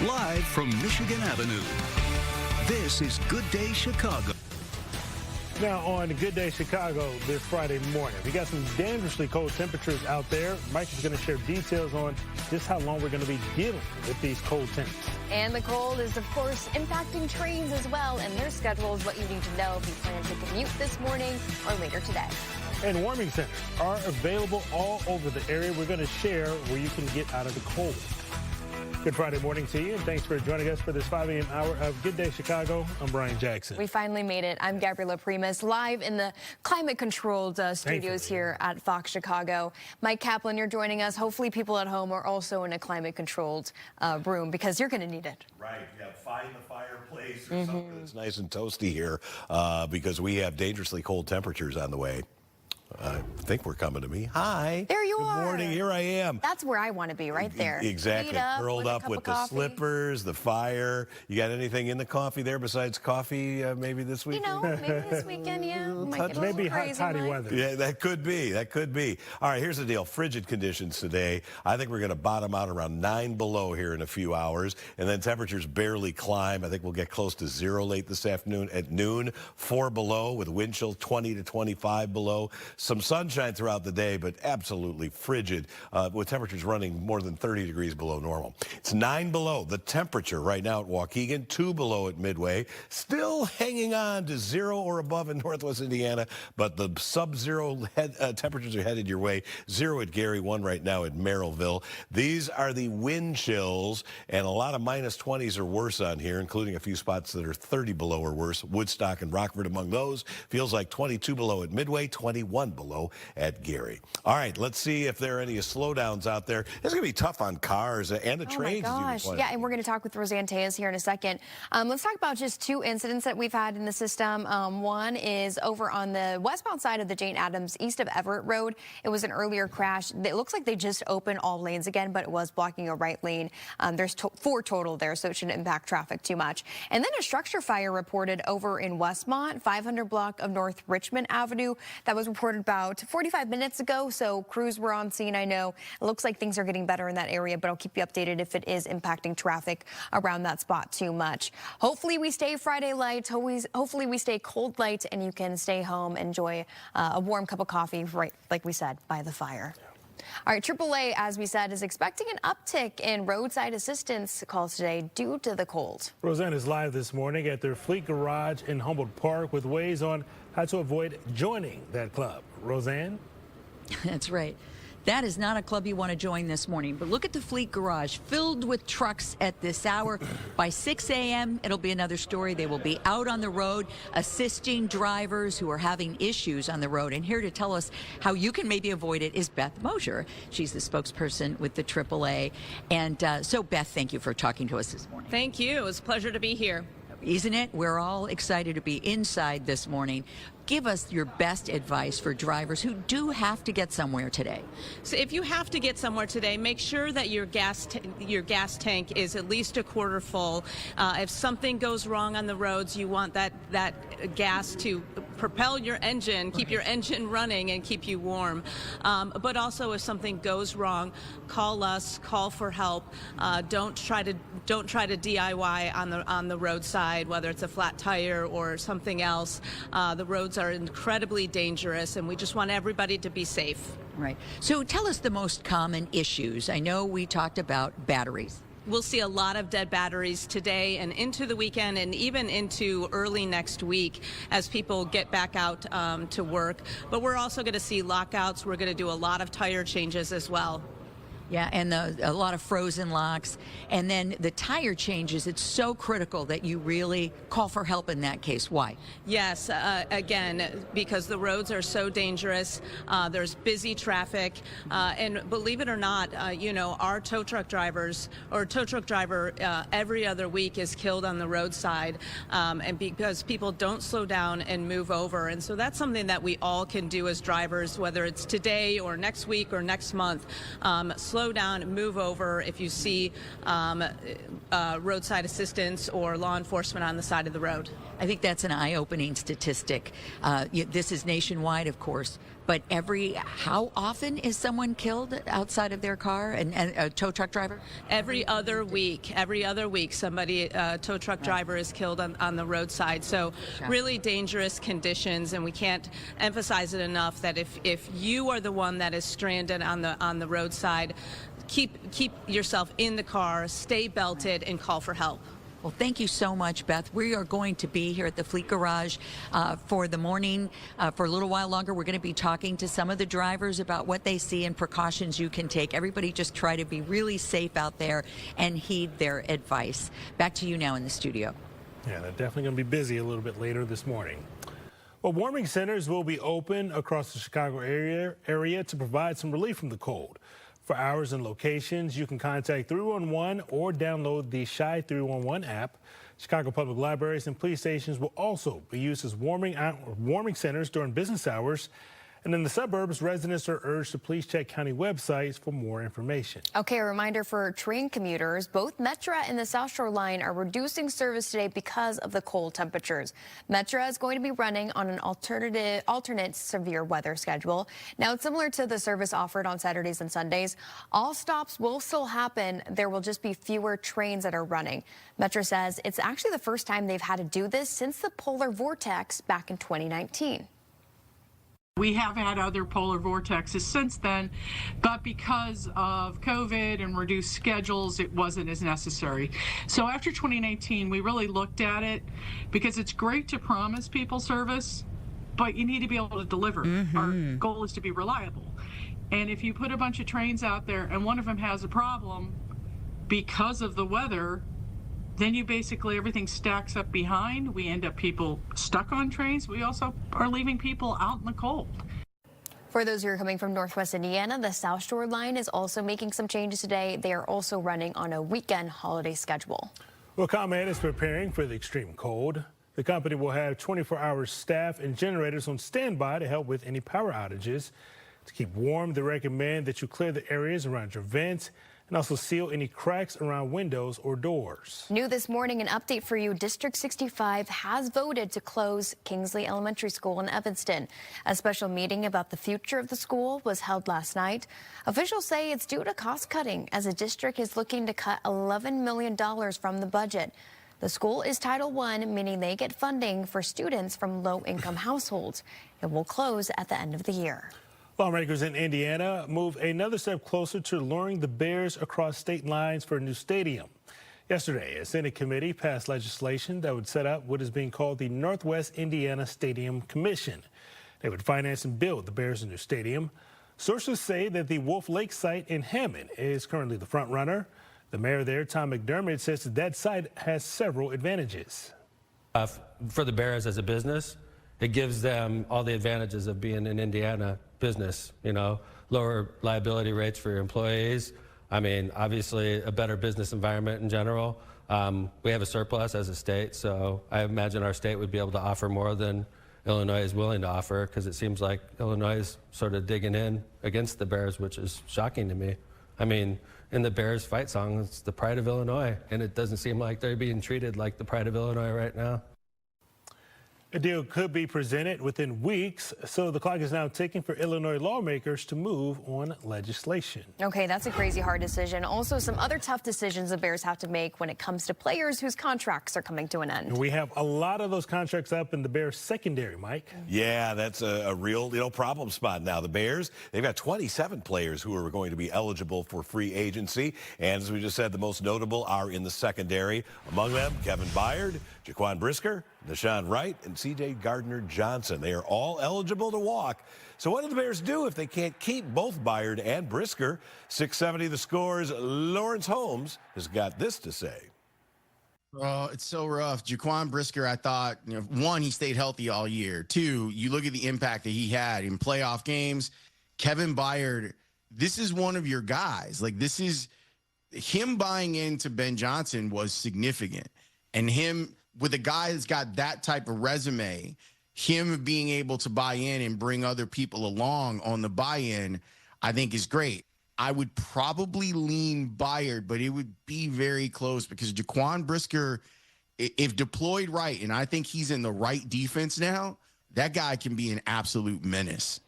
live from Michigan Avenue. This is Good Day Chicago. Now on Good Day Chicago this Friday morning, we got some dangerously cold temperatures out there. Mike is going to share details on just how long we're going to be dealing with these cold temps. And the cold is, of course, impacting trains as well, and their schedules, what you need to know if you plan to commute this morning or later today. And warming centers are available all over the area. We're going to share where you can get out of the cold. Good Friday morning to you, and thanks for joining us for this 5 a.m. hour of Good Day Chicago. I'm Brian Jackson. We finally made it. I'm Gabriela Primus, live in the climate-controlled studios here at Fox Chicago. Mike Kaplan, you're joining us. Hopefully people at home are also in a climate-controlled room, because you're going to need it. Right. Yeah, find the fireplace or something that's nice and toasty here, because we have dangerously cold temperatures on the way. I think we're coming to me. Hi. There you are. Good morning. Here I am. That's where I want to be, right there. Exactly. Curled up with the slippers, the fire. You got anything in the coffee there besides coffee maybe this week? You know, maybe this weekend, yeah. Maybe hot, toddy weather. Yeah, that could be. That could be. All right, here's the deal. Frigid conditions today. I think we're going to bottom out around 9 below here in a few hours, and then temperatures barely climb. I think we'll get close to 0 late this afternoon. At noon, 4 below with wind chill 20 to 25 below. Some sunshine throughout the day, but absolutely frigid with temperatures running more than 30 degrees below normal. It's 9 below. The temperature right now at Waukegan, 2 below at Midway. Still hanging on to 0 or above in Northwest Indiana, but the sub-zero temperatures are headed your way. 0 at Gary, 1 right now at Merrillville. These are the wind chills, and a lot of minus 20s or worse on here, including a few spots that are 30 below or worse. Woodstock and Rockford among those. Feels like 22 below at Midway, 21 below at Gary. All right, let's see if there are any slowdowns out there. It's going to be tough on cars and the trains. Oh my gosh. Yeah, and we're going to talk with Roseanne Tejas here in a second. Let's talk about just 2 incidents that we've had in the system. One is over on the westbound side of the Jane Addams, east of Everett Road. It was an earlier crash. It looks like they just opened all lanes again, but it was blocking a right lane. There's 4 total there, so it shouldn't impact traffic too much. And then a structure fire reported over in Westmont, 500 block of North Richmond Avenue. That was reported about 45 minutes ago, so crews were on scene. I know it looks like things are getting better in that area, but I'll keep you updated if it is impacting traffic around that spot too much. Hopefully we stay Friday light. Hopefully we stay cold light, and you can stay home, enjoy a warm cup of coffee, right like we said, by the fire. All right, AAA, as we said, is expecting an uptick in roadside assistance calls today due to the cold. Roseanne is live this morning at their Fleet Garage in Humboldt Park with ways on how to avoid joining that club. Roseanne? That's right. That is not a club you want to join this morning. But look at the Fleet Garage filled with trucks at this hour. By 6 a.m., it'll be another story. They will be out on the road assisting drivers who are having issues on the road. And here to tell us how you can maybe avoid it is Beth Mosher. She's the spokesperson with the AAA. And so, Beth, thank you for talking to us this morning. Thank you. It's a pleasure to be here. Isn't it? We're all excited to be inside this morning. Give us your best advice for drivers who do have to get somewhere today. So if you have to get somewhere today, make sure that your gas tank is at least a quarter full. If something goes wrong on the roads, you want that gas to propel your engine, keep your engine running, and keep you warm. But also, if something goes wrong, call us. Call for help. Don't try to DIY on the roadside, whether it's a flat tire or something else. The roads are incredibly dangerous, and we just want everybody to be safe. Right. So tell us the most common issues. I know we talked about batteries. We'll see a lot of dead batteries today and into the weekend and even into early next week as people get back out to work. But we're also going to see lockouts. We're going to do a lot of tire changes as well. Yeah, and a lot of frozen locks. And then the tire changes, it's so critical that you really call for help in that case. Why? Yes, again, because the roads are so dangerous. There's busy traffic. And believe it or not, you know, our tow truck drivers or tow truck driver every other week is killed on the roadside and because people don't slow down and move over. And so that's something that we all can do as drivers, whether it's today or next week or next month. slow down and move over if you see roadside assistance or law enforcement on the side of the road. I think that's an eye-opening statistic. This is nationwide, of course, but how often is someone killed outside of their car, and a tow truck driver? Every other week, somebody, a tow truck driver is killed on the roadside. So really dangerous conditions, and we can't emphasize it enough that if you are the one that is stranded on the roadside, keep yourself in the car, stay belted, and call for help. Well, thank you so much, Beth. We are going to be here at the Fleet Garage for the morning for a little while longer. We're going to be talking to some of the drivers about what they see and precautions you can take. Everybody just try to be really safe out there and heed their advice. Back to you now in the studio. Yeah, they're definitely going to be busy a little bit later this morning. Well, warming centers will be open across the Chicago area to provide some relief from the cold. For hours and locations, you can contact 311 or download the Shy 311 app. Chicago Public Libraries and police stations will also be used as warming centers during business hours. And in the suburbs, residents are urged to please check county websites for more information. Okay, a reminder for train commuters, both Metra and the South Shore Line are reducing service today because of the cold temperatures. Metra is going to be running on an alternate severe weather schedule. Now, it's similar to the service offered on Saturdays and Sundays. All stops will still happen. There will just be fewer trains that are running. Metra says it's actually the first time they've had to do this since the polar vortex back in 2019. We have had other polar vortexes since then, but because of COVID and reduced schedules, it wasn't as necessary. So after 2019, we really looked at it because it's great to promise people service, but you need to be able to deliver. Our goal is to be reliable. And if you put a bunch of trains out there and one of them has a problem because of the weather, then you basically, everything stacks up behind. We end up people stuck on trains. We also are leaving people out in the cold. For those who are coming from Northwest Indiana, the South Shore Line is also making some changes today. They are also running on a weekend holiday schedule. Well, ComEd is preparing for the extreme cold. The company will have 24-hour staff and generators on standby to help with any power outages. To keep warm, they recommend that you clear the areas around your vents and also seal any cracks around windows or doors. New this morning, an update for you. District 65 has voted to close Kingsley Elementary School in Evanston. A special meeting about the future of the school was held last night. Officials say it's due to cost cutting as the district is looking to cut $11 million from the budget. The school is Title I, meaning they get funding for students from low-income households. It will close at the end of the year. Lawmakers in Indiana move another step closer to luring the Bears across state lines for a new stadium. Yesterday, a Senate committee passed legislation that would set up what is being called the Northwest Indiana Stadium Commission. They would finance and build the Bears' new stadium. Sources say that the Wolf Lake site in Hammond is currently the front runner. The mayor there, Tom McDermott, says that site has several advantages. For the Bears as a business, it gives them all the advantages of being an Indiana business, you know, lower liability rates for your employees. I mean, obviously a better business environment in general. We have a surplus as a state, so I imagine our state would be able to offer more than Illinois is willing to offer, because it seems like Illinois is sort of digging in against the Bears, which is shocking to me. I mean, in the Bears fight song, it's the pride of Illinois, and it doesn't seem like they're being treated like the pride of Illinois right now. A deal could be presented within weeks, so the clock is now ticking for Illinois lawmakers to move on legislation. Okay, that's a crazy hard decision. Also, some other tough decisions the Bears have to make when it comes to players whose contracts are coming to an end. We have a lot of those contracts up in the Bears secondary, Mike. Yeah, that's a real problem spot now. The Bears, they've got 27 players who are going to be eligible for free agency. And as we just said, the most notable are in the secondary. Among them, Kevin Byard, Jaquan Brisker, Deshaun Wright, and C.J. Gardner-Johnson. They are all eligible to walk. So what do the Bears do if they can't keep both Byard and Brisker? 670 The Score's Lawrence Holmes has got this to say. Oh, it's so rough. Jaquan Brisker, I thought, one, he stayed healthy all year. Two, you look at the impact that he had in playoff games. Kevin Byard, this is one of your guys. Like, this is him buying into Ben Johnson was significant. And him, with a guy that's got that type of resume, him being able to buy in and bring other people along on the buy-in, I think is great. I would probably lean Bayard, but it would be very close because Jaquan Brisker, if deployed right, and I think he's in the right defense now, that guy can be an absolute menace.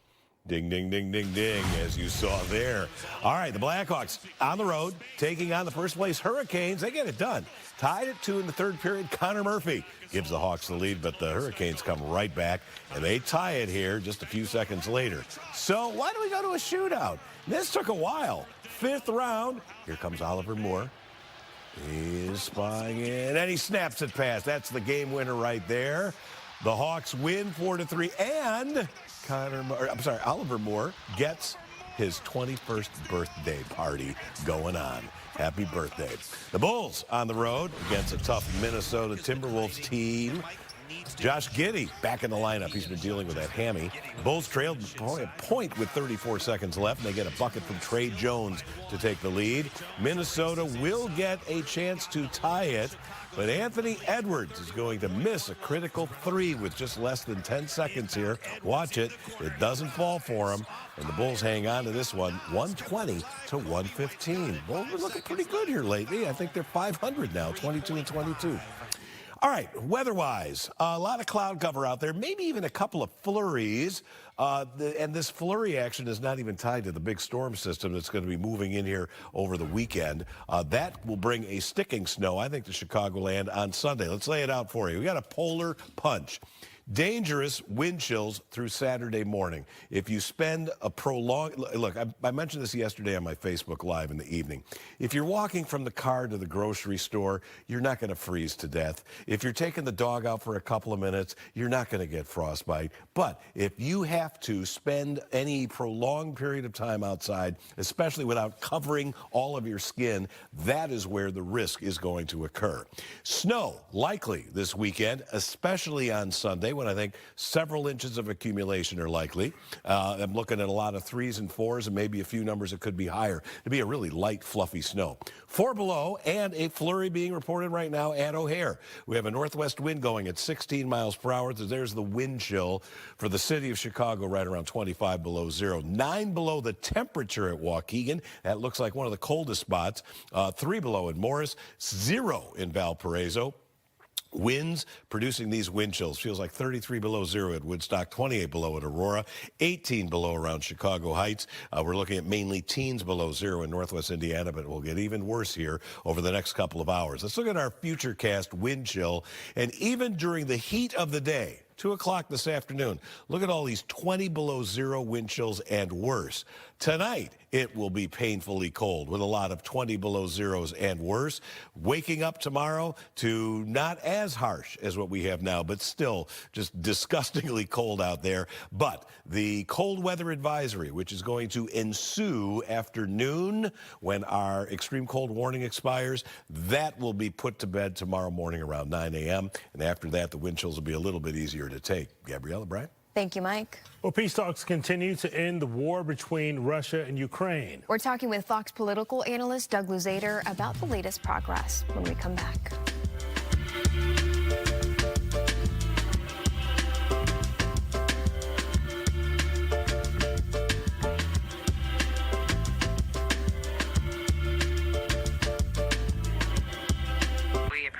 Ding, ding, ding, ding, ding, as you saw there. All right, the Blackhawks on the road, taking on the first-place Hurricanes. They get it done. Tied at 2 in the third period. Connor Murphy gives the Hawks the lead, but the Hurricanes come right back, and they tie it here just a few seconds later. So why do we go to a shootout? This took a while. 5th round. Here comes Oliver Moore. He's spying in, and he snaps it past. That's the game winner right there. The Hawks win 4-3, and Oliver Moore gets his 21st birthday party going on. Happy birthday. The Bulls on the road against a tough Minnesota Timberwolves team. Josh Giddey back in the lineup. He's been dealing with that hammy. Bulls trailed a point with 34 seconds left, and they get a bucket from Trey Jones to take the lead. Minnesota will get a chance to tie it, but Anthony Edwards is going to miss a critical 3 with just less than 10 seconds here. Watch it. It doesn't fall for him, and the Bulls hang on to this one, 120-115. Bulls are looking pretty good here lately. I think they're 500 now, 22-22. All right, weather-wise, a lot of cloud cover out there, maybe even a couple of flurries. And this flurry action is not even tied to the big storm system that's going to be moving in here over the weekend. That will bring a sticking snow, I think, to Chicagoland on Sunday. Let's lay it out for you. We got a polar punch. Dangerous wind chills through Saturday morning. If you spend a prolonged, look, I mentioned this yesterday on my Facebook Live in the evening. If you're walking from the car to the grocery store, you're not going to freeze to death. If you're taking the dog out for a couple of minutes, you're not going to get frostbite. But if you have to spend any prolonged period of time outside, especially without covering all of your skin, that is where the risk is going to occur. Snow likely this weekend, especially on Sunday, when I think several inches of accumulation are likely. I'm looking at a lot of 3s and 4s and maybe a few numbers that could be higher. It'd be a really light, fluffy snow. 4 below and a flurry being reported right now at O'Hare. We have a northwest wind going at 16 miles per hour. So there's the wind chill for the city of Chicago right around 25 below zero. 9 below the temperature at Waukegan. That looks like one of the coldest spots. 3 below in Morris. 0 in Valparaiso. Winds producing these wind chills. Feels like 33 below zero at Woodstock, 28 below at Aurora, 18 below around Chicago Heights. We're looking at mainly teens below zero in northwest Indiana, but it will get even worse here over the next couple of hours. Let's look at our futurecast wind chill. And even during the heat of the day, 2 o'clock this afternoon, look at all these 20 below zero wind chills and worse. Tonight, it will be painfully cold with a lot of 20 below zeros and worse. Waking up tomorrow to not as harsh as what we have now, but still just disgustingly cold out there. But the cold weather advisory, which is going to ensue after noon when our extreme cold warning expires, that will be put to bed tomorrow morning around 9 a.m. And after that, the wind chills will be a little bit easier to take. Gabriella, Brian? Thank you, Mike. Well, peace talks continue to end the war between Russia and Ukraine. We're talking with Fox political analyst Doug Luzader about the latest progress when we come back.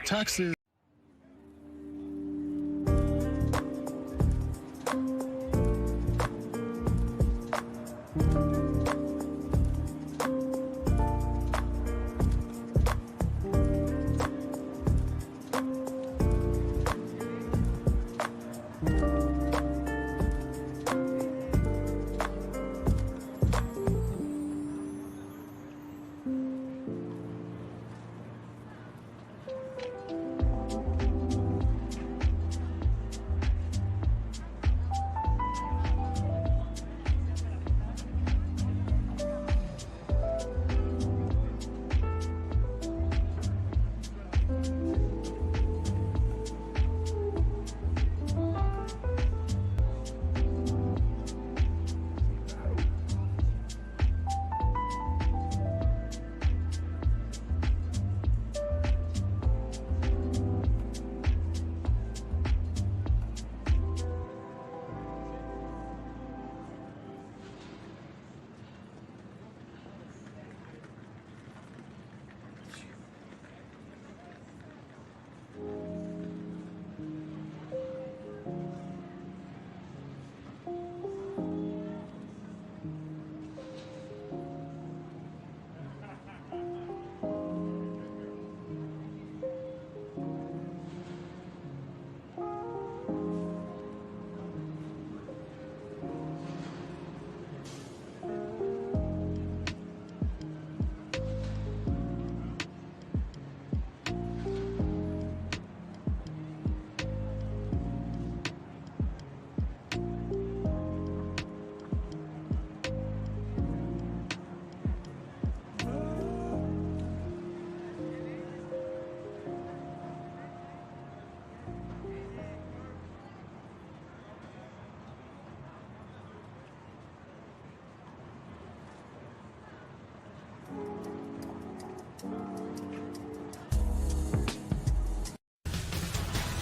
Taxes.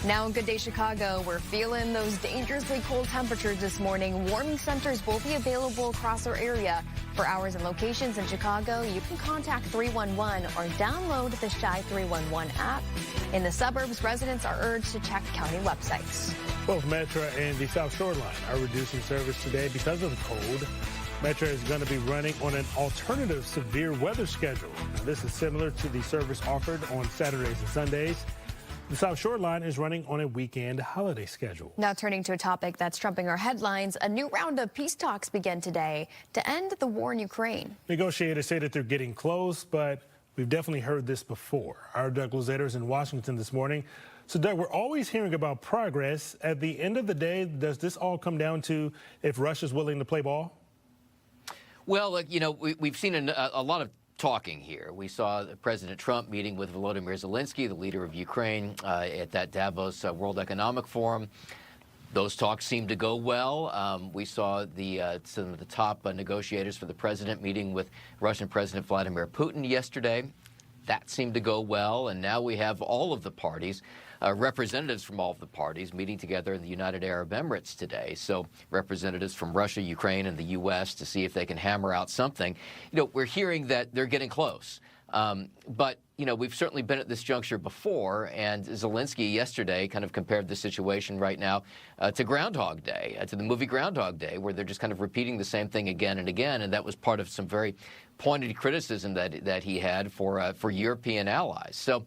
Now in Good Day Chicago, we're feeling those dangerously cold temperatures this morning. Warming centers will be available across our area. For hours and locations in Chicago, you can contact 311 or download the Shy 311 app. In the suburbs, residents are urged to check county websites. Both Metro and the South Shore Line are reducing service today because of the cold. Metro is going to be running on an alternative severe weather schedule. Now, this is similar to the service offered on Saturdays and Sundays. The South Shore Line is running on a weekend holiday schedule. Now turning to a topic that's trumping our headlines, a new round of peace talks began today to end the war in Ukraine. Negotiators say that they're getting close, but we've definitely heard this before. Our Doug Luzader is in Washington this morning. So, Doug, we're always hearing about progress. At the end of the day, does this all come down to if Russia's willing to play ball? Well, look, you know, we've seen a lot of talking here. We saw President Trump meeting with Volodymyr Zelensky, the leader of Ukraine, at that Davos World Economic Forum. Those talks seemed to go well. We saw some of the top negotiators for the president meeting with Russian President Vladimir Putin yesterday. That seemed to go well, and now we have all of the parties, representatives from all of the parties meeting together in the United Arab Emirates today. So representatives from Russia, Ukraine, and the U.S. to see if they can hammer out something. You know, we're hearing that they're getting close. But, you know, we've certainly been at this juncture before, and Zelensky yesterday kind of compared the situation right now to Groundhog Day, to the movie Groundhog Day, where they're just kind of repeating the same thing again and again, and that was part of some very pointed criticism that he had for European allies. So,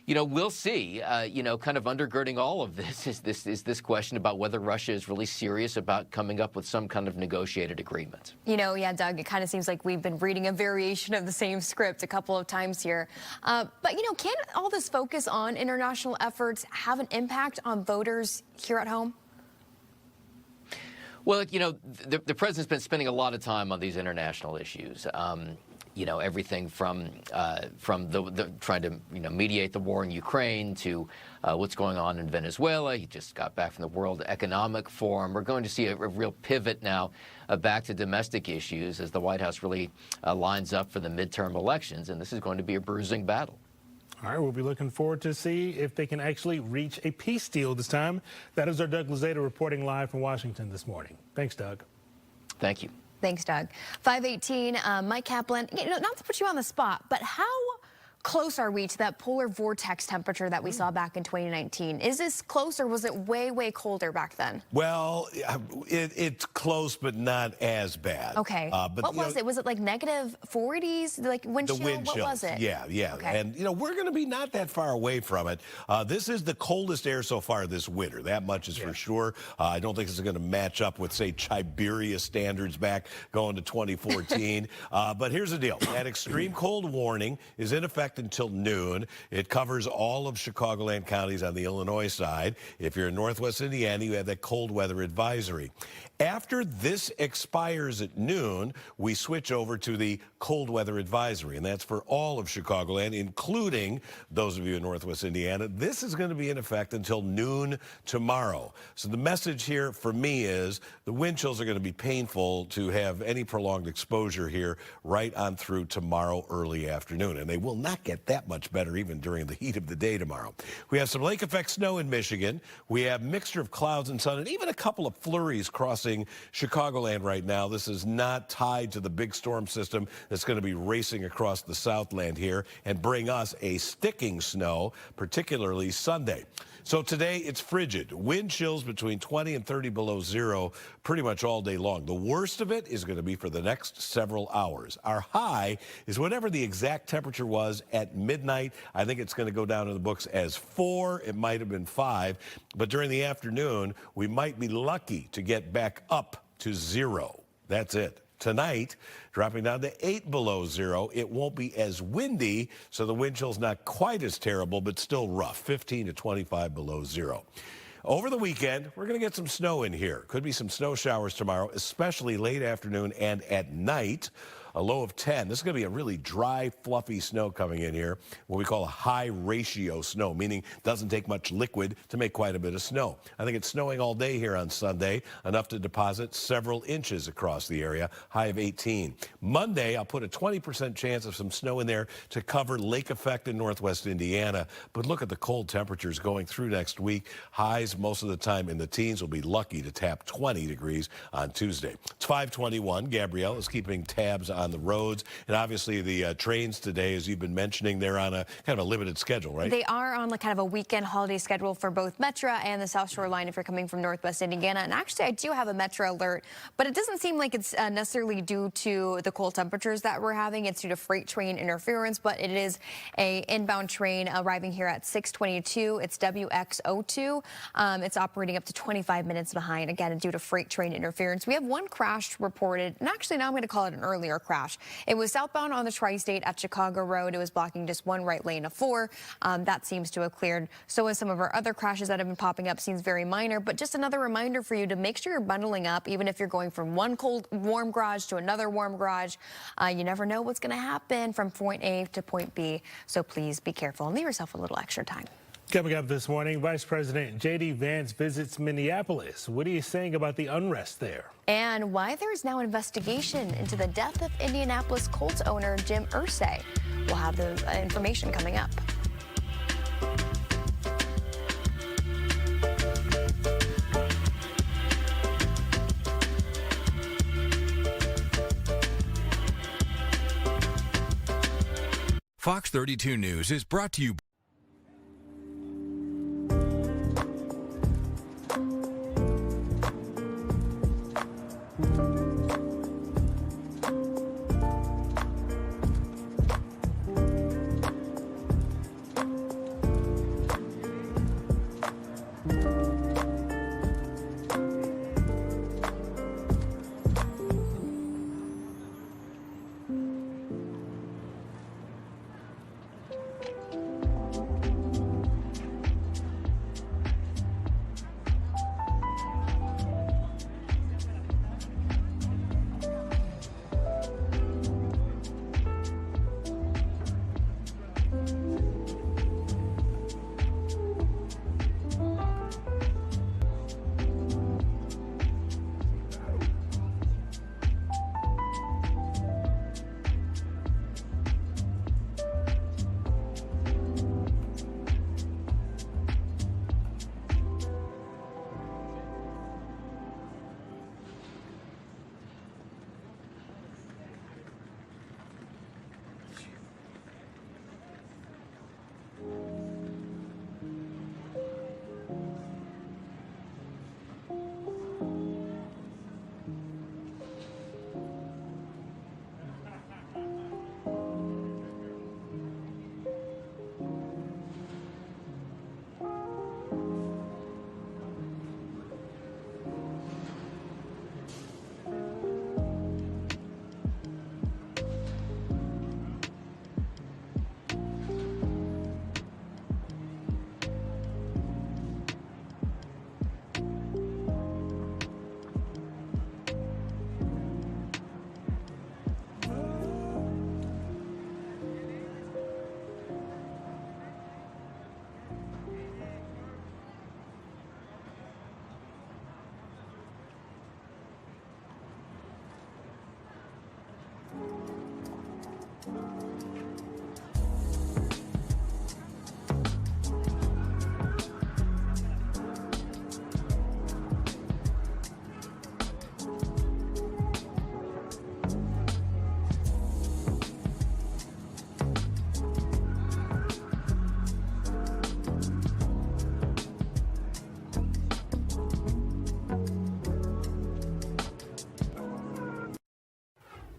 you know, we'll see. You know, kind of undergirding all of this is this question about whether Russia is really serious about coming up with some kind of negotiated agreement. You know, yeah, Doug, it kind of seems like we've been reading a variation of the same script a couple of times here. But, you know, can all this focus on international efforts have an impact on voters here at home? Well, you know, the president's been spending a lot of time on these international issues. You know, everything from the trying to, you know, mediate the war in Ukraine to what's going on in Venezuela. He just got back from the World Economic Forum. We're going to see a real pivot now back to domestic issues as the White House really lines up for the midterm elections, and this is going to be a bruising battle. All right, we'll be looking forward to see if they can actually reach a peace deal this time. That is our Doug Luzader reporting live from Washington this morning. Thanks, Doug. Thank you. Thanks, Doug. 518, Mike Kaplan, you know, not to put you on the spot, but how close are we to that polar vortex temperature that we saw back in 2019? Is this close, or was it way, way colder back then? Well, it's close, but not as bad. Okay. But what was it? Was it like negative 40s, like wind chill? The wind what chills. was it? Yeah. Okay. And, you know, we're going to be not that far away from it. This is the coldest air so far this winter. That much is for sure. I don't think this is going to match up with, say, Siberia standards back going to 2014. But here's the deal. That extreme cold warning is in effect until noon. It covers all of Chicagoland counties on the Illinois side. If you're in Northwest Indiana, you have that cold weather advisory. After this expires at noon, we switch over to the cold weather advisory, and that's for all of Chicagoland, including those of you in Northwest Indiana. This is going to be in effect until noon tomorrow. So the message here for me is the wind chills are going to be painful to have any prolonged exposure here right on through tomorrow early afternoon, and they will not get that much better even during the heat of the day tomorrow. We have some lake effect snow in Michigan. We have mixture of clouds and sun, and even a couple of flurries crossing Chicagoland right now. This is not tied to the big storm system that's going to be racing across the Southland here and bring us a sticking snow, particularly Sunday. So today it's frigid. Wind chills between 20 and 30 below zero pretty much all day long. The worst of it is going to be for the next several hours. Our high is whatever the exact temperature was at midnight. I think it's going to go down in the books as 4. It might have been 5. But during the afternoon, we might be lucky to get back up to 0. That's it. Tonight, dropping down to 8 below zero. It won't be as windy, so the wind chill's not quite as terrible, but still rough, 15 to 25 below zero. Over the weekend, we're going to get some snow in here. Could be some snow showers tomorrow, especially late afternoon and at night. a low of 10. This is going to be a really dry, fluffy snow coming in here, what we call a high ratio snow, meaning it doesn't take much liquid to make quite a bit of snow. I think it's snowing all day here on Sunday, enough to deposit several inches across the area, high of 18. Monday, I'll put a 20% chance of some snow in there to cover lake effect in northwest Indiana. But look at the cold temperatures going through next week. Highs most of the time in the teens. Will be lucky to tap 20 degrees on Tuesday. It's 521. Gabrielle is keeping tabs on the roads. And obviously the trains today, as you've been mentioning, they're on a kind of a limited schedule, right? They are on kind of a weekend holiday schedule for both Metra and the South Shore line if you're coming from northwest Indiana. And actually, I do have a Metra alert, but it doesn't seem like it's necessarily due to the cold temperatures that we're having. It's due to freight train interference, but it is a inbound train arriving here at 6:22. It's WX02. It's operating up to 25 minutes behind, again, due to freight train interference. We have one crash reported, and actually now I'm going to call it an earlier crash. It was southbound on the Tri-State at Chicago Road. It was blocking just one right lane of 4. That seems to have cleared. So as some of our other crashes that have been popping up, seems very minor, but just another reminder for you to make sure you're bundling up, even if you're going from one cold, warm garage to another warm garage. You never know what's going to happen from point A to point B, so please be careful and leave yourself a little extra time. Coming up this morning, Vice President J.D. Vance visits Minneapolis. What are you saying about the unrest there? And why there is now investigation into the death of Indianapolis Colts owner Jim Irsay. We'll have the information coming up. Fox 32 News is brought to you by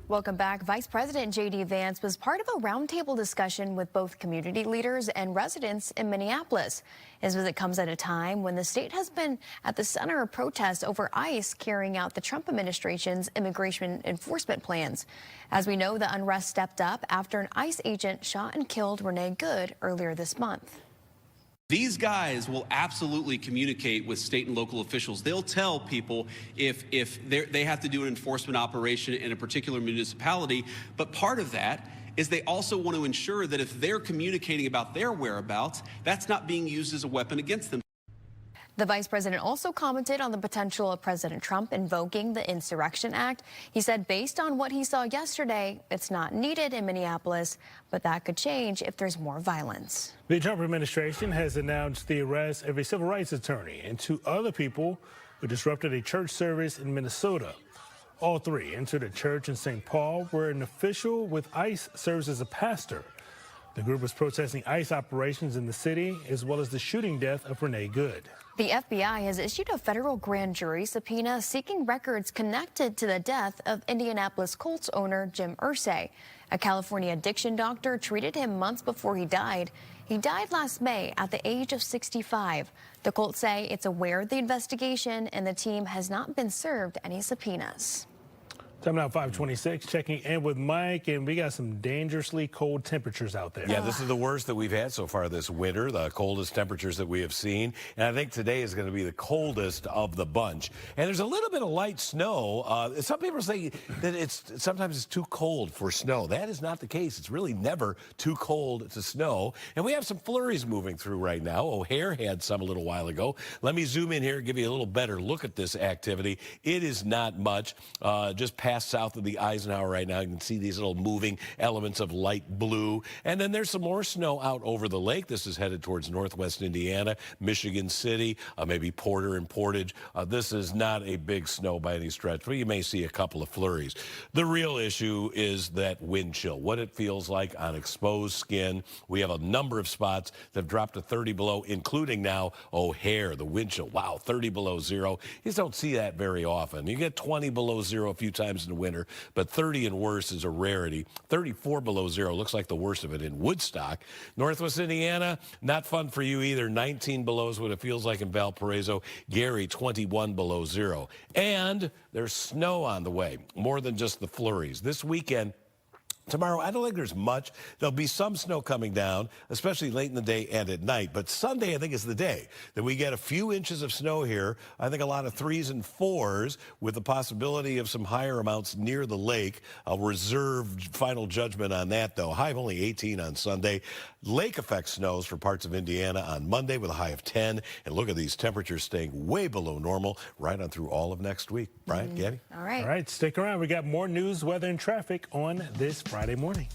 Welcome back. Vice President J.D. Vance was part of a roundtable discussion with both community leaders and residents in Minneapolis. His visit comes at a time when the state has been at the center of protests over ICE carrying out the Trump administration's immigration enforcement plans. As we know, the unrest stepped up after an ICE agent shot and killed Renee Good earlier this month. These guys will absolutely communicate with state and local officials. They'll tell people if they have to do an enforcement operation in a particular municipality. But part of that is they also want to ensure that if they're communicating about their whereabouts, that's not being used as a weapon against them. The vice president also commented on the potential of President Trump invoking the Insurrection Act. He said based on what he saw yesterday, it's not needed in Minneapolis, but that could change if there's more violence. The Trump administration has announced the arrest of a civil rights attorney and 2 other people who disrupted a church service in Minnesota. All 3 entered a church in St. Paul where an official with ICE serves as a pastor. The group was protesting ICE operations in the city, as well as the shooting death of Renee Good. The FBI has issued a federal grand jury subpoena seeking records connected to the death of Indianapolis Colts owner Jim Irsay. A California addiction doctor treated him months before he died. He died last May at the age of 65. The Colts say it's aware of the investigation and the team has not been served any subpoenas. Time now 5:26, checking in with Mike, and we got some dangerously cold temperatures out there. Yeah, this is the worst that we've had so far this winter, the coldest temperatures that we have seen. And I think today is going to be the coldest of the bunch. And there's a little bit of light snow. Some people say that sometimes it's too cold for snow. That is not the case. It's really never too cold to snow. And we have some flurries moving through right now. O'Hare had some a little while ago. Let me zoom in here and give you a little better look at this activity. It is not much, just past south of the Eisenhower right now. You can see these little moving elements of light blue. And then there's some more snow out over the lake. This is headed towards northwest Indiana, Michigan City, maybe Porter and Portage. This is not a big snow by any stretch, but you may see a couple of flurries. The real issue is that wind chill, what it feels like on exposed skin. We have a number of spots that have dropped to 30 below, including now O'Hare, the wind chill. Wow, 30 below zero. You just don't see that very often. You get 20 below zero a few times in the winter, but 30 and worse is a rarity. 34 below zero looks like the worst of it in Woodstock. Northwest Indiana, not fun for you either. 19 below is what it feels like in Valparaiso. Gary, 21 below zero. And there's snow on the way, more than just the flurries. This weekend, tomorrow, I don't think there's much. There'll be some snow coming down, especially late in the day and at night. But Sunday, I think, is the day that we get a few inches of snow here. I think a lot of 3s and 4s with the possibility of some higher amounts near the lake. I'll reserve final judgment on that, though. High of only 18 on Sunday. Lake effect snows for parts of Indiana on Monday with a high of 10. And look at these temperatures staying way below normal right on through all of next week. Brian, Gabby? All right. All right, stick around. We got more news, weather, and traffic on this Friday morning.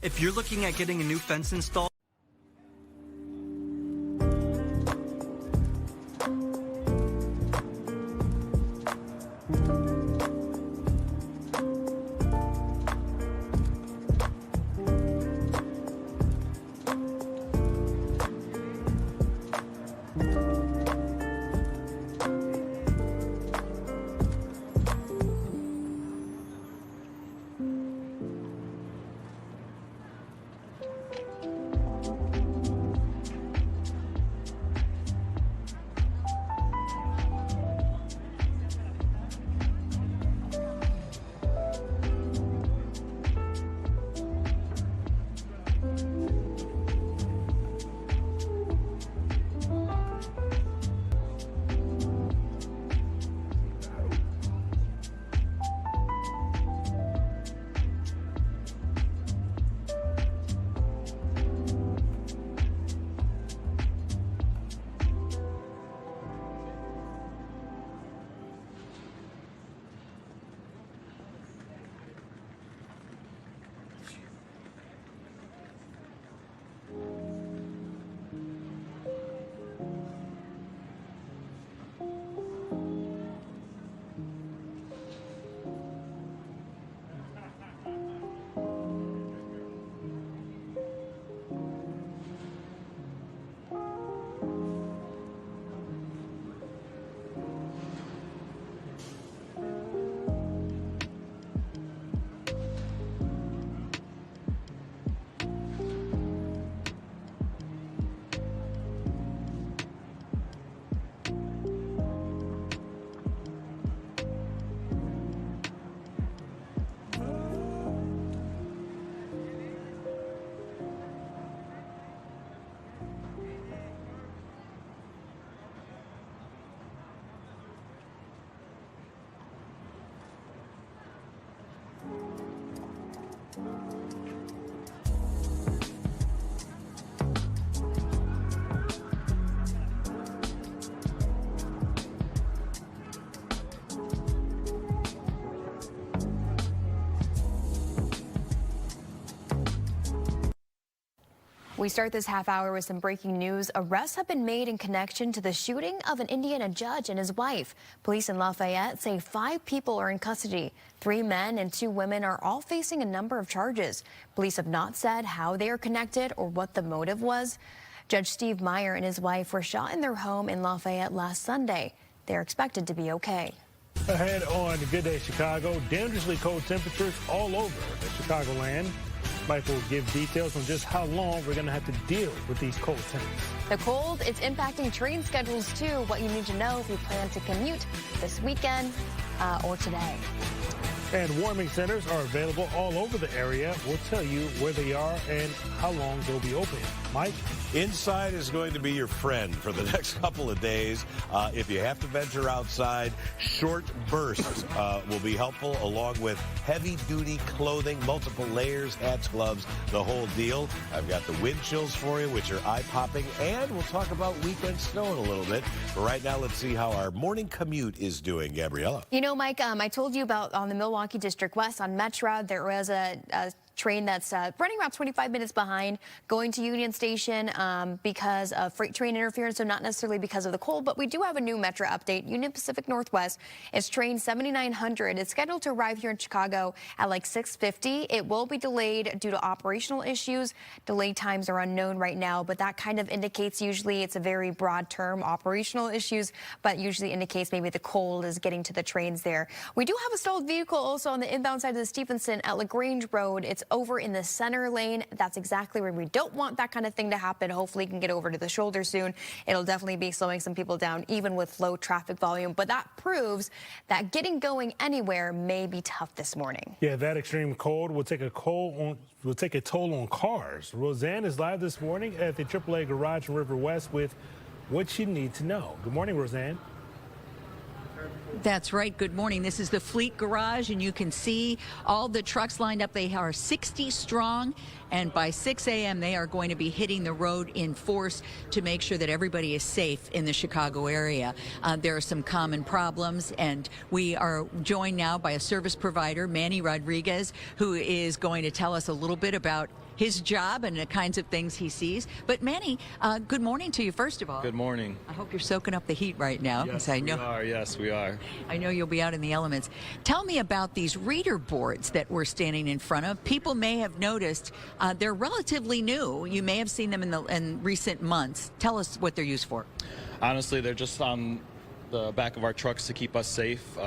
If you're looking at getting a new fence installed, We start this half hour with some breaking news. Arrests have been made in connection to the shooting of an Indiana judge and his wife. Police in Lafayette say 5 people are in custody. 3 men and 2 women are all facing a number of charges. Police have not said how they are connected or what the motive was. Judge Steve Meyer and his wife were shot in their home in Lafayette last Sunday. They're expected to be okay. Ahead on Good Day Chicago, dangerously cold temperatures all over the Chicagoland. Mike will give details on just how long we're going to have to deal with these cold temps. The cold, it's impacting train schedules too. What you need to know if you plan to commute this weekend or today. And warming centers are available all over the area. We'll tell you where they are and how long they'll be open. Mike? Inside is going to be your friend for the next couple of days. If you have to venture outside, short bursts will be helpful, along with heavy-duty clothing, multiple layers, hats, gloves, the whole deal. I've got the wind chills for you, which are eye-popping, and we'll talk about weekend snow in a little bit. But right now, let's see how our morning commute is doing. Gabriella. You know, Mike, I told you about on the Milwaukee District West on Metra, there was a train that's running about 25 minutes behind going to Union Station because of freight train interference, so not necessarily because of the cold, but we do have a new Metra update. Union Pacific Northwest is train 7900. It's scheduled to arrive here in Chicago at like 6:50. It will be delayed due to operational issues. Delay times are unknown right now, but that kind of indicates, usually it's a very broad term, operational issues, but usually indicates maybe the cold is getting to the trains there. We do have a stalled vehicle also on the inbound side of the Stephenson at LaGrange Road. It's over in the center lane. That's exactly where we don't want that kind of thing to happen. Hopefully you can get over to the shoulder soon. It'll definitely be slowing some people down, even with low traffic volume. But that proves that getting going anywhere may be tough this morning. Yeah, that extreme cold will take a toll on cars. Roseanne is live this morning at the AAA Garage in River West with what you need to know. Good morning, Roseanne. That's right. Good morning. This is the Fleet Garage, and you can see all the trucks lined up. They are 60 strong, and by 6 a.m. they are going to be hitting the road in force to make sure that everybody is safe in the Chicago area. There are some common problems, and we are joined now by a service provider, Manny Rodriguez, who is going to tell us a little bit about his job and the kinds of things he sees. But Manny, good morning to you, first of all. Good morning. I hope you're soaking up the heat right now. Yes, I know. we are. Yes, we are. I know you'll be out in the elements. Tell me about these reader boards that we're standing in front of. People may have noticed they're relatively new. You may have seen them in recent months. Tell us what they're used for. Honestly, they're just on the back of our trucks to keep us safe,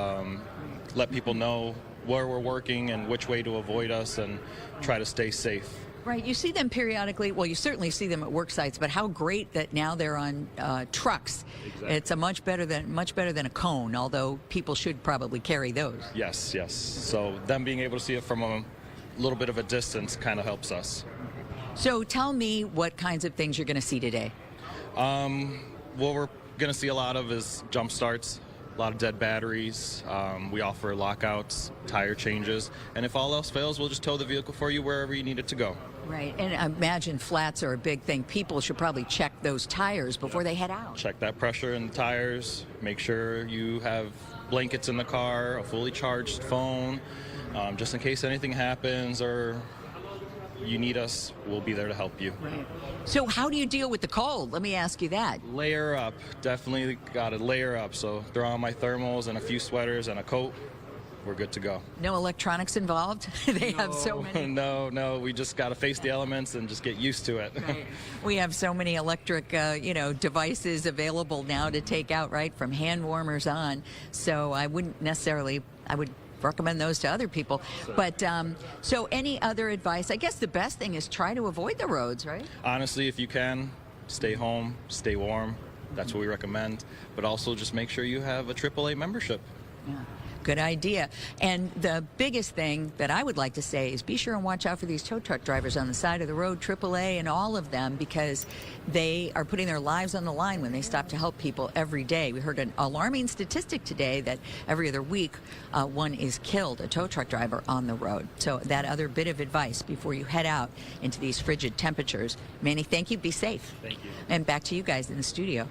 let people know where we're working and which way to avoid us, and try to stay safe. Right. You see them periodically. Well, you certainly see them at work sites, but how great that now they're on trucks. Exactly. It's a much better than a cone, although people should probably carry those. Yes, yes. So them being able to see it from a little bit of a distance kind of helps us. So tell me what kinds of things you're going to see today. What we're going to see a lot of is jump starts, a lot of dead batteries. We offer lockouts, tire changes, and if all else fails, we'll just tow the vehicle for you wherever you need it to go. Right, and I imagine flats are a big thing. People should probably check those tires before they head out. Check that pressure in the tires. Make sure you have blankets in the car, a fully charged phone, just in case anything happens or you need us, we'll be there to help you. Right. So how do you deal with the cold? Let me ask you that. Layer up. Definitely got to layer up. So throw on my thermals and a few sweaters and a coat. We're good to go. No electronics involved? They have so many. No. We just got to face the elements and just get used to it. Right. We have so many electric, devices available now to take out, right, from hand warmers on. So I would recommend those to other people. But so any other advice? I guess the best thing is try to avoid the roads, right? Honestly, if you can, stay home, stay warm. That's what we recommend. But also just make sure you have a AAA membership. Yeah. Good idea. And the biggest thing that I would like to say is be sure and watch out for these tow truck drivers on the side of the road, AAA and all of them, because they are putting their lives on the line when they stop to help people every day. We heard an alarming statistic today that every other week one is killed, a tow truck driver on the road. So that other bit of advice before you head out into these frigid temperatures. Manny, thank you. Be safe. Thank you. And back to you guys in the studio.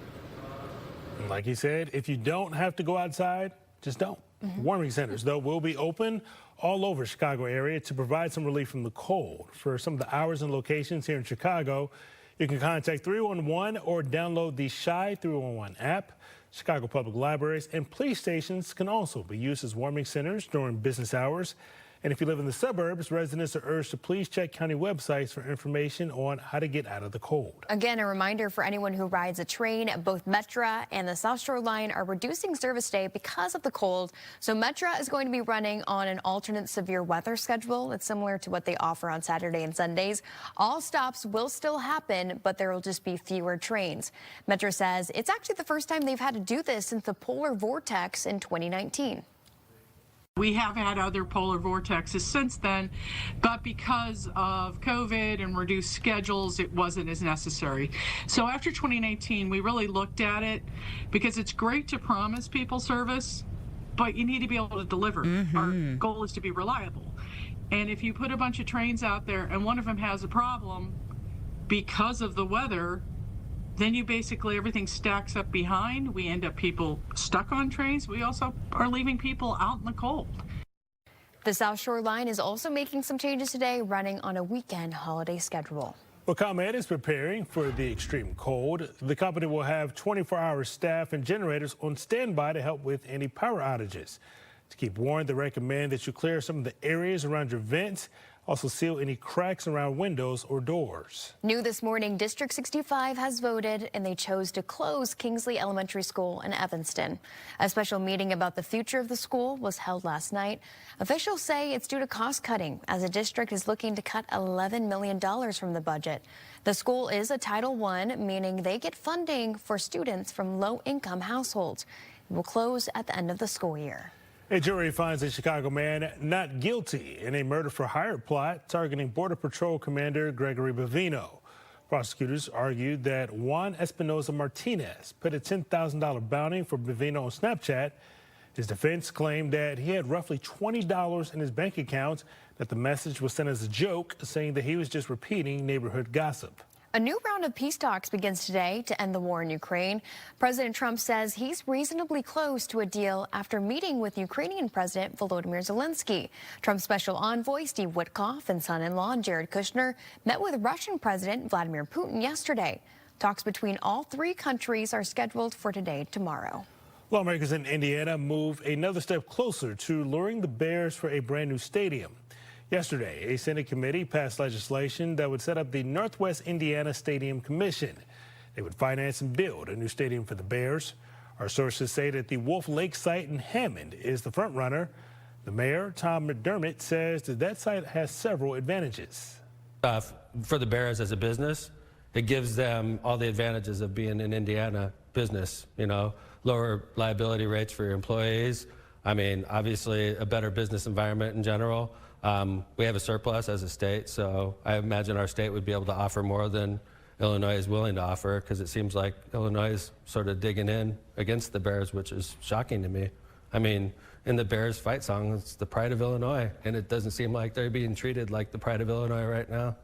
Like he said, if you don't have to go outside, just don't. Warming centers, though, will be open all over Chicago area to provide some relief from the cold. For some of the hours and locations here in Chicago, you can contact 311 or download the Shy 311 app. Chicago Public Libraries and police stations can also be used as warming centers during business hours. And if you live in the suburbs, residents are urged to please check county websites for information on how to get out of the cold. Again, a reminder for anyone who rides a train, both Metra and the South Shore Line are reducing service day because of the cold. So Metra is going to be running on an alternate severe weather schedule. It's similar to what they offer on Saturday and Sundays. All stops will still happen, but there will just be fewer trains. Metra says it's actually the first time they've had to do this since the polar vortex in 2019. We have had other polar vortexes since then, but because of COVID and reduced schedules, it wasn't as necessary. So after 2019, we really looked at it because it's great to promise people service, but you need to be able to deliver. Our goal is to be reliable. And if you put a bunch of trains out there and one of them has a problem because of the weather, then you basically, everything stacks up behind. We end up people stuck on trains. We also are leaving people out in the cold. The South Shore Line is also making some changes today, running on a weekend holiday schedule. Well, ComEd is preparing for the extreme cold. The company will have 24-hour staff and generators on standby to help with any power outages. To keep warm, they recommend that you clear some of the areas around your vents. Also seal any cracks around windows or doors. New this morning, District 65 has voted and they chose to close Kingsley Elementary School in Evanston. A special meeting about the future of the school was held last night. Officials say it's due to cost cutting as the district is looking to cut $11 million from the budget. The school is a Title I, meaning they get funding for students from low-income households. It will close at the end of the school year. A jury finds a Chicago man not guilty in a murder-for-hire plot targeting Border Patrol Commander Gregory Bavino. Prosecutors argued that Juan Espinoza Martinez put a $10,000 bounty for Bavino on Snapchat. His defense claimed that he had roughly $20 in his bank account, that the message was sent as a joke, saying that he was just repeating neighborhood gossip. A new round of peace talks begins today to end the war in Ukraine. President Trump says he's reasonably close to a deal after meeting with Ukrainian President Volodymyr Zelensky. Trump's special envoy, Steve Witkoff, and son-in-law Jared Kushner met with Russian President Vladimir Putin yesterday. Talks between all three countries are scheduled for today and tomorrow. Lawmakers in Indiana move another step closer to luring the Bears for a brand new stadium. Yesterday, a Senate committee passed legislation that would set up the Northwest Indiana Stadium Commission. They would finance and build a new stadium for the Bears. Our sources say that the Wolf Lake site in Hammond is the front runner. The mayor, Tom McDermott, says that site has several advantages. For the Bears as a business, it gives them all the advantages of being an Indiana business, you know, lower liability rates for your employees. I mean, obviously a better business environment in general. We have a surplus as a state, so I imagine our state would be able to offer more than Illinois is willing to offer, because it seems like Illinois is sort of digging in against the Bears, which is shocking to me. I mean, in the Bears fight song, it's the pride of Illinois, and it doesn't seem like they're being treated like the pride of Illinois right now.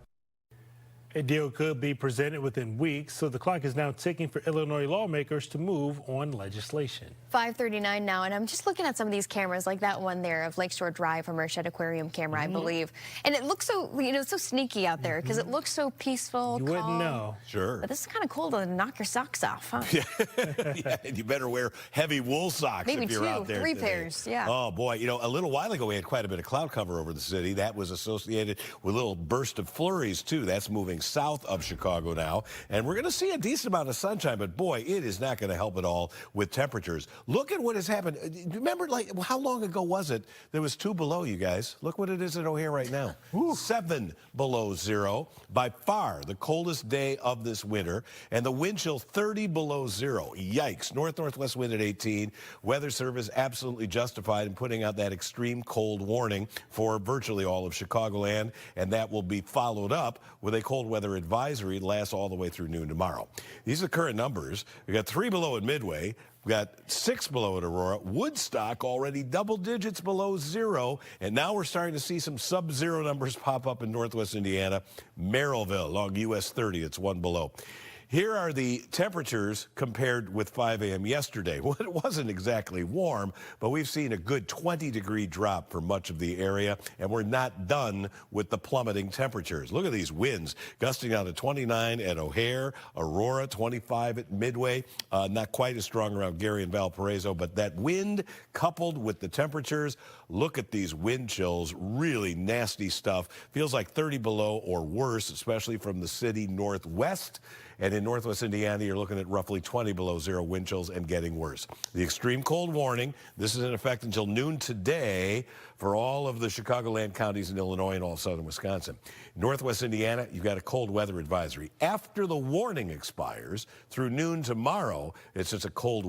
A deal could be presented within weeks, so the clock is now ticking for Illinois lawmakers to move on legislation. 5:39 now, and I'm just looking at some of these cameras, like that one there of Lakeshore Drive from Merced Aquarium camera, I believe. And it looks so, you know, so sneaky out there because it looks so peaceful, You calm. wouldn't know. Sure. But this is kind of cool to knock your socks off, huh? Yeah, and you better wear heavy wool socks Maybe if you're two, out there 3 today. pairs, yeah. Oh, boy. You know, a little while ago, we had quite a bit of cloud cover over the city. That was associated with a little burst of flurries, too. That's moving south of Chicago now. And we're going to see a decent amount of sunshine, but, boy, it is not going to help at all with temperatures. Look at what has happened. Remember, like, how long ago was it there was 2 below, you guys? Look what it is at O'Hare right now. 7 below zero. By far the coldest day of this winter. And the wind chill 30 below zero. Yikes. Northwest wind at 18. Weather Service absolutely justified in putting out that extreme cold warning for virtually all of Chicagoland. And that will be followed up with a cold weather advisory that lasts all the way through noon tomorrow. These are current numbers. We got 3 below at Midway. We got 6 below at Aurora. Woodstock already double digits below zero. And now we're starting to see some sub-zero numbers pop up in Northwest Indiana. Merrillville along US 30, it's 1 below. Here are the temperatures compared with 5 a.m. yesterday. Well, it wasn't exactly warm, but we've seen a good 20-degree drop for much of the area, and we're not done with the plummeting temperatures. Look at these winds gusting out to 29 at O'Hare, Aurora, 25 at Midway. Not quite as strong around Gary and Valparaiso, but that wind coupled with the temperatures, look at these wind chills, really nasty stuff. Feels like 30 below or worse, especially from the city northwest. And in northwest Indiana, you're looking at roughly 20 below zero wind chills and getting worse. The extreme cold warning, this is in effect until noon today for all of the Chicagoland counties in Illinois and all of southern Wisconsin. Northwest Indiana, you've got a cold weather advisory. After the warning expires through noon tomorrow, it's just a cold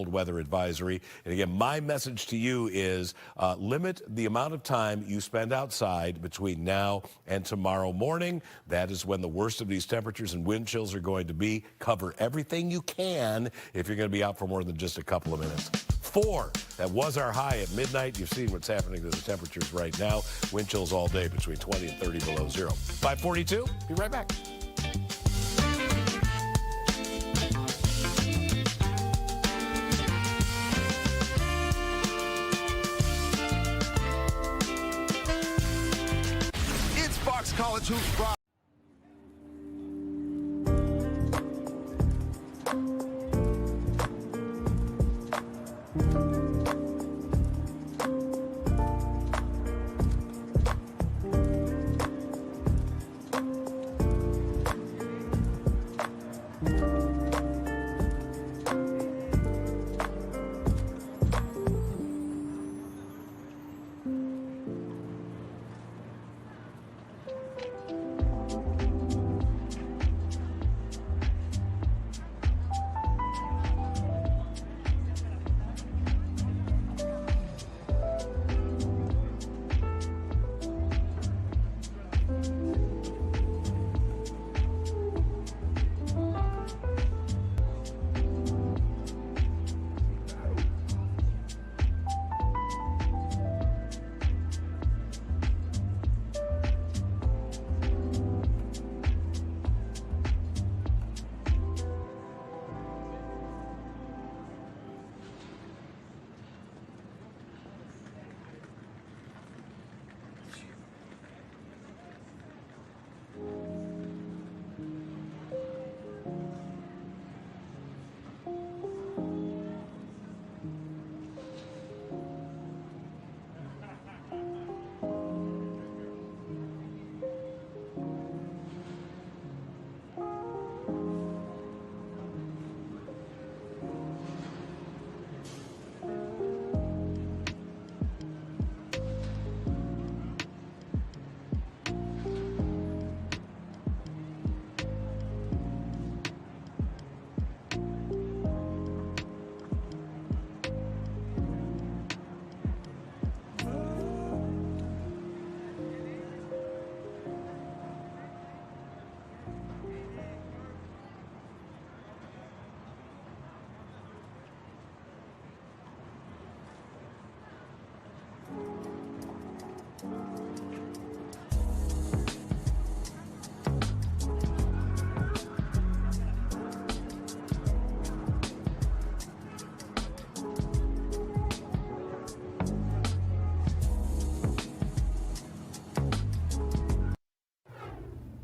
weather advisory. And again, my message to you is limit the amount of time you spend outside between now and tomorrow morning. That is when the worst of these temperatures and wind chills are going to be. Cover everything you can if you're going to be out for more than just a couple of minutes. 4, that was our high at midnight. You've seen what's happening to the temperatures right now. Wind chills all day between 20 and 30 below zero. 5:42, be right back. It's Fox College Hoops Friday.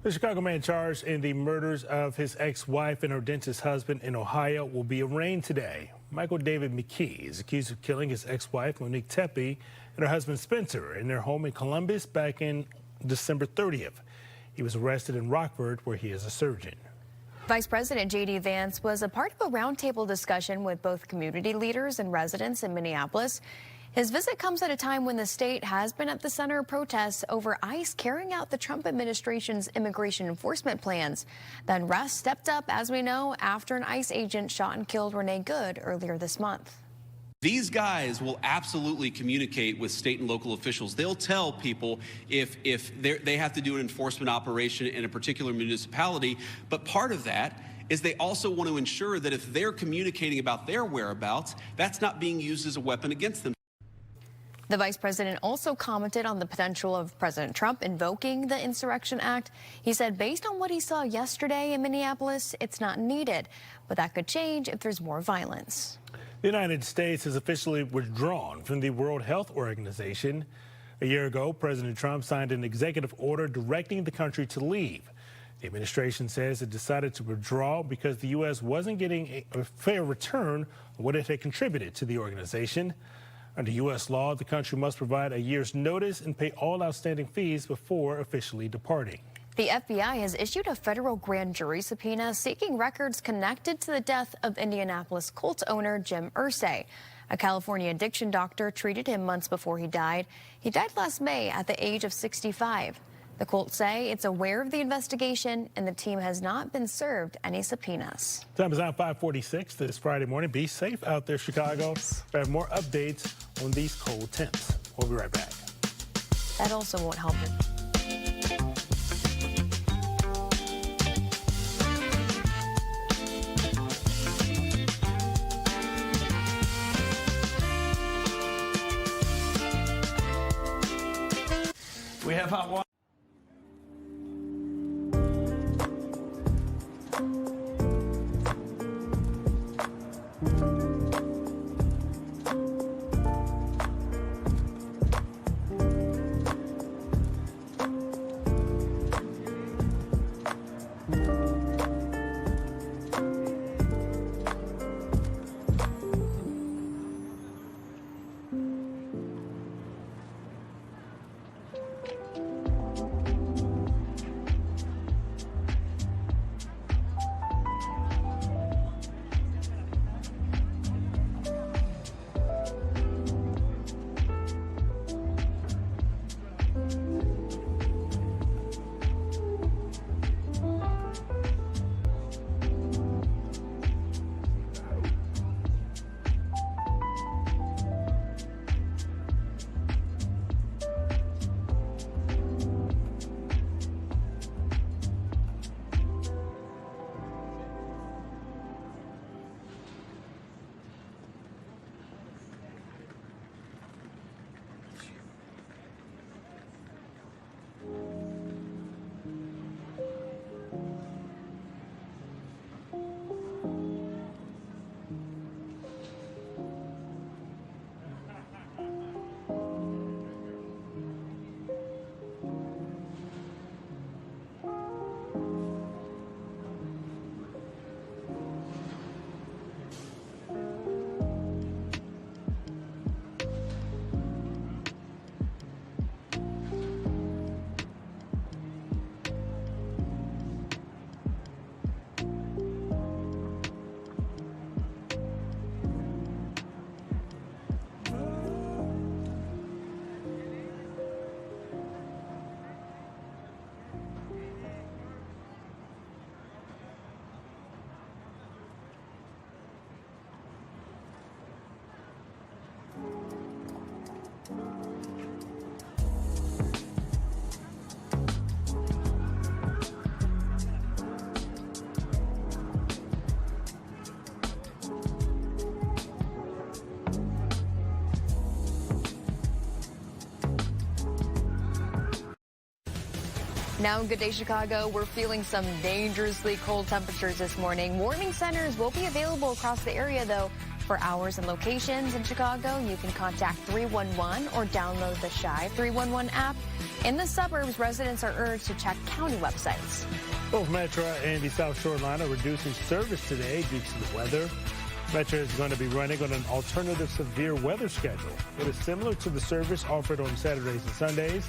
The Chicago man charged in the murders of his ex-wife and her dentist husband in Ohio will be arraigned today. Michael David McKee is accused of killing his ex-wife, Monique Tepe, and her husband, Spencer, in their home in Columbus back in December 30th. He was arrested in Rockford, where he is a surgeon. Vice President J.D. Vance was a part of a roundtable discussion with both community leaders and residents in Minneapolis. His visit comes at a time when the state has been at the center of protests over ICE carrying out the Trump administration's immigration enforcement plans. The unrest stepped up, as we know, after an ICE agent shot and killed Renee Good earlier this month. These guys will absolutely communicate with state and local officials. They'll tell people if they have to do an enforcement operation in a particular municipality. But part of that is they also want to ensure that if they're communicating about their whereabouts, that's not being used as a weapon against them. The vice president also commented on the potential of President Trump invoking the Insurrection Act. He said based on what he saw yesterday in Minneapolis, it's not needed, but that could change if there's more violence. The United States has officially withdrawn from the World Health Organization. A year ago, President Trump signed an executive order directing the country to leave. The administration says it decided to withdraw because the U.S. wasn't getting a fair return on what it had contributed to the organization. Under U.S. law, the country must provide a year's notice and pay all outstanding fees before officially departing. The FBI has issued a federal grand jury subpoena seeking records connected to the death of Indianapolis Colts owner Jim Irsay. A California addiction doctor treated him months before he died. He died last May at the age of 65. The Colts say it's aware of the investigation and the team has not been served any subpoenas. Time is now 5:46 this Friday morning. Be safe out there, Chicago. We have more updates on these cold temps. We'll be right back. That also won't help it. We have hot water. Now in Good Day Chicago, we're feeling some dangerously cold temperatures this morning. Warming centers will be available across the area, though. For hours and locations in Chicago, you can contact 311 or download the Shy 311 app. In the suburbs, residents are urged to check county websites. Both Metro and the South Shore line are reducing service today due to the weather. Metro is going to be running on an alternative severe weather schedule. It is similar to the service offered on Saturdays and Sundays.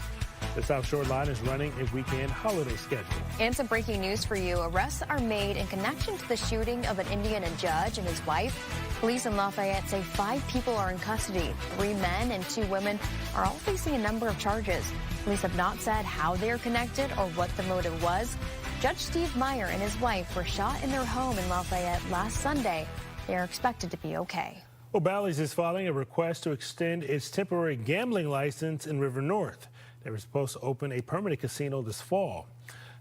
The South Shore line is running a weekend holiday schedule. And some breaking news for you. Arrests are made in connection to the shooting of an Indiana judge and his wife. Police in Lafayette say 5 people are in custody. 3 men and 2 women are all facing a number of charges. Police have not said how they are connected or what the motive was. Judge Steve Meyer and his wife were shot in their home in Lafayette last Sunday. They are expected to be okay. Well, Bally's is filing a request to extend its temporary gambling license in River North. They were supposed to open a permanent casino this fall.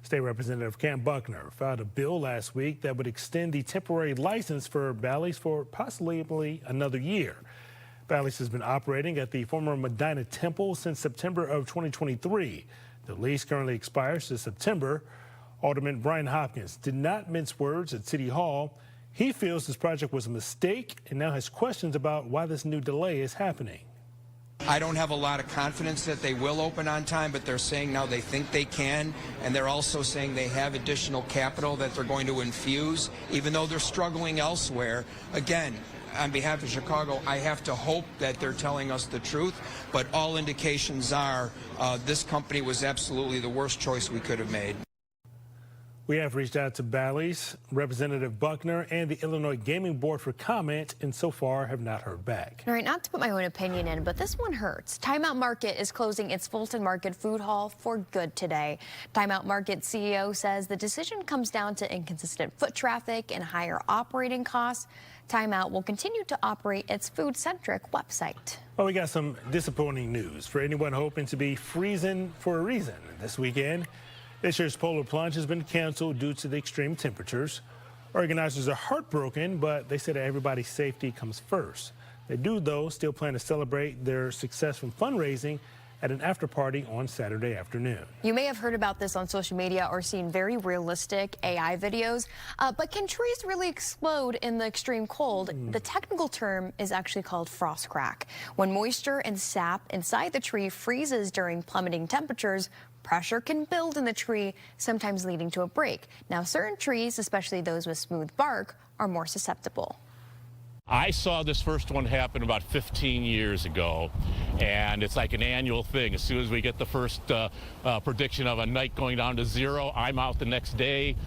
State Representative Cam Buckner filed a bill last week that would extend the temporary license for Bally's for possibly another year. Bally's has been operating at the former Medina Temple since September of 2023. The lease currently expires this September. Alderman Brian Hopkins did not mince words at City Hall. He feels this project was a mistake and now has questions about why this new delay is happening. I don't have a lot of confidence that they will open on time, but they're saying now they think they can, and they're also saying they have additional capital that they're going to infuse, even though they're struggling elsewhere. Again, on behalf of Chicago, I have to hope that they're telling us the truth, but all indications are this company was absolutely the worst choice we could have made. We have reached out to Bally's, Representative Buckner, and the Illinois Gaming Board for comment, and so far have not heard back. All right, not to put my own opinion in, but this one hurts. Timeout Market is closing its Fulton Market food hall for good today. Timeout Market CEO says the decision comes down to inconsistent foot traffic and higher operating costs. Timeout will continue to operate its food-centric website. Well, we got some disappointing news for anyone hoping to be freezing for a reason this weekend. This year's Polar Plunge has been canceled due to the extreme temperatures. Organizers are heartbroken, but they say that everybody's safety comes first. They do, though, still plan to celebrate their success from fundraising at an after party on Saturday afternoon. You may have heard about this on social media or seen very realistic AI videos, but can trees really explode in the extreme cold? The technical term is actually called frost crack. When moisture and sap inside the tree freezes during plummeting temperatures, pressure can build in the tree, sometimes leading to a break. Now, certain trees, especially those with smooth bark, are more susceptible. I saw this first one happen about 15 years ago, and it's like an annual thing. As soon as we get the first prediction of a night going down to zero, I'm out the next day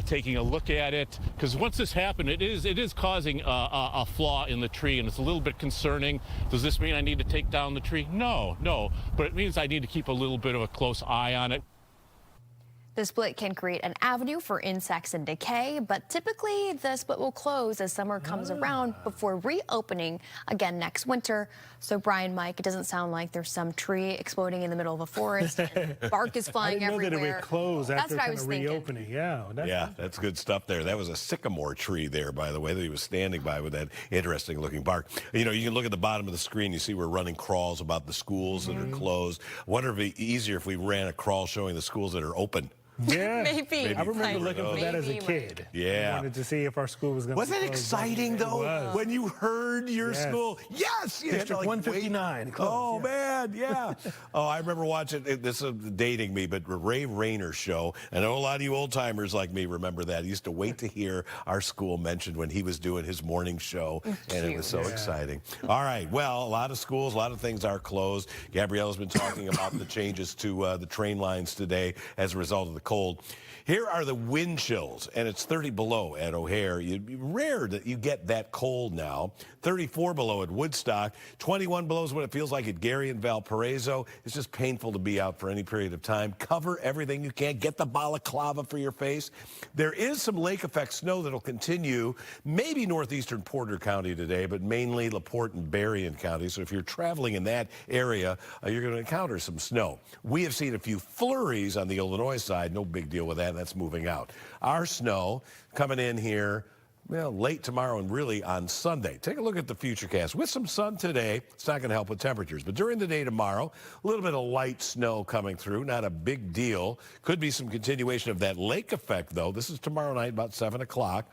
taking a look at it, because once this happened, it is causing a flaw in the tree, and it's a little bit concerning. Does this mean I need to take down the tree? No, but it means I need to keep a little bit of a close eye on it. The split can create an avenue for insects and decay, but typically the split will close as summer comes around before reopening again next winter. So, Brian, Mike, it doesn't sound like there's some tree exploding in the middle of a forest. Bark is flying everywhere. I didn't know that it would close after kind of reopening. Yeah, that's good stuff there. That was a sycamore tree there, by the way, that he was standing by with that interesting looking bark. You know, you can look at the bottom of the screen. You see we're running crawls about the schools that are closed. I wonder if it'd be easier if we ran a crawl showing the schools that are open. Yeah, maybe. I remember looking for that as a kid. Yeah. I wanted to see if our school was going to Wasn't it exciting, though, when you heard your school? Yes! District 159. Oh, man, yeah. Oh, I remember watching, this is dating me, but Ray Rayner's show. I know a lot of you old-timers like me remember that. I used to wait to hear our school mentioned when he was doing his morning show, and it was so exciting. All right, well, a lot of schools, a lot of things are closed. Gabriella's been talking about the changes to the train lines today as a result of the cold. Here are the wind chills, and it's 30 below at O'Hare. It'd be rare that you get that cold now. 34 below at Woodstock. 21 below is what it feels like at Gary and Valparaiso. It's just painful to be out for any period of time. Cover everything you can. Get the balaclava for your face. There is some lake effect snow that'll continue, maybe northeastern Porter County today, but mainly LaPorte and Berrien County. So if you're traveling in that area, you're going to encounter some snow. We have seen a few flurries on the Illinois side. No big deal with that. That's moving out. Our snow coming in here, well, late tomorrow and really on Sunday. Take a look at the Futurecast. With some sun today, it's not going to help with temperatures. But during the day tomorrow, a little bit of light snow coming through. Not a big deal. Could be some continuation of that lake effect, though. This is tomorrow night about 7 o'clock.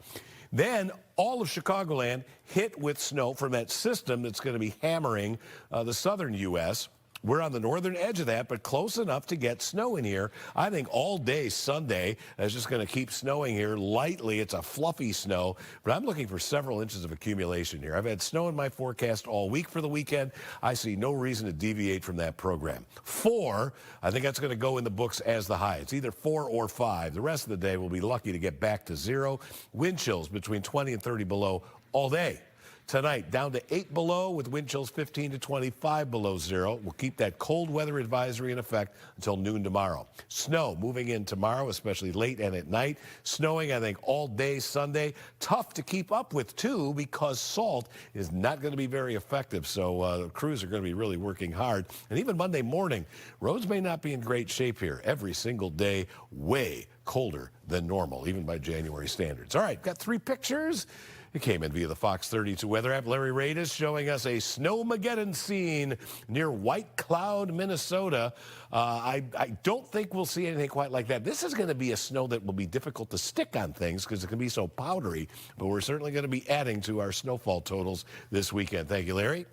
Then all of Chicagoland hit with snow from that system that's going to be hammering the southern U.S. We're on the northern edge of that, but close enough to get snow in here. I think all day Sunday is just going to keep snowing here lightly. It's a fluffy snow, but I'm looking for several inches of accumulation here. I've had snow in my forecast all week for the weekend. I see no reason to deviate from that program. 4, I think that's going to go in the books as the high. It's either 4 or 5. The rest of the day we'll be lucky to get back to 0. Wind chills between 20 and 30 below all day. Tonight, down to 8 below with wind chills 15 to 25 below 0. We'll keep that cold weather advisory in effect until noon tomorrow. Snow moving in tomorrow, especially late and at night. Snowing, I think, all day Sunday. Tough to keep up with, too, because salt is not going to be very effective. So crews are going to be really working hard. And even Monday morning, roads may not be in great shape here. Every single day, way colder than normal, even by January standards. All right, got 3 pictures. It came in via the Fox 32 weather app. Larry Radis showing us a snowmageddon scene near White Cloud, Minnesota. I don't think we'll see anything quite like that. This is going to be a snow that will be difficult to stick on things because it can be so powdery, but we're certainly going to be adding to our snowfall totals this weekend. Thank you, Larry.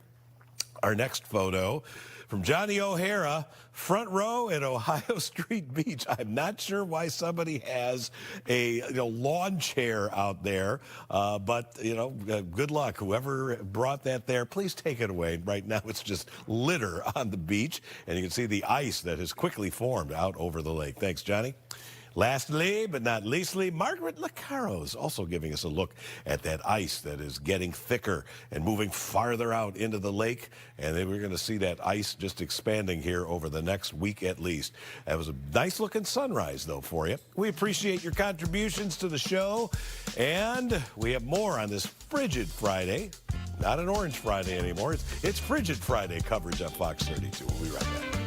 Our next photo from Johnny O'Hara, front row at Ohio Street Beach. I'm not sure why somebody has a lawn chair out there, but good luck. Whoever brought that there, please take it away. Right now it's just litter on the beach, and you can see the ice that has quickly formed out over the lake. Thanks, Johnny. Lastly, but not leastly, Margaret Lecaro is also giving us a look at that ice that is getting thicker and moving farther out into the lake. And then we're going to see that ice just expanding here over the next week at least. That was a nice-looking sunrise, though, for you. We appreciate your contributions to the show. And we have more on this Frigid Friday. Not an Orange Friday anymore. It's Frigid Friday coverage on Fox 32. We'll be right back.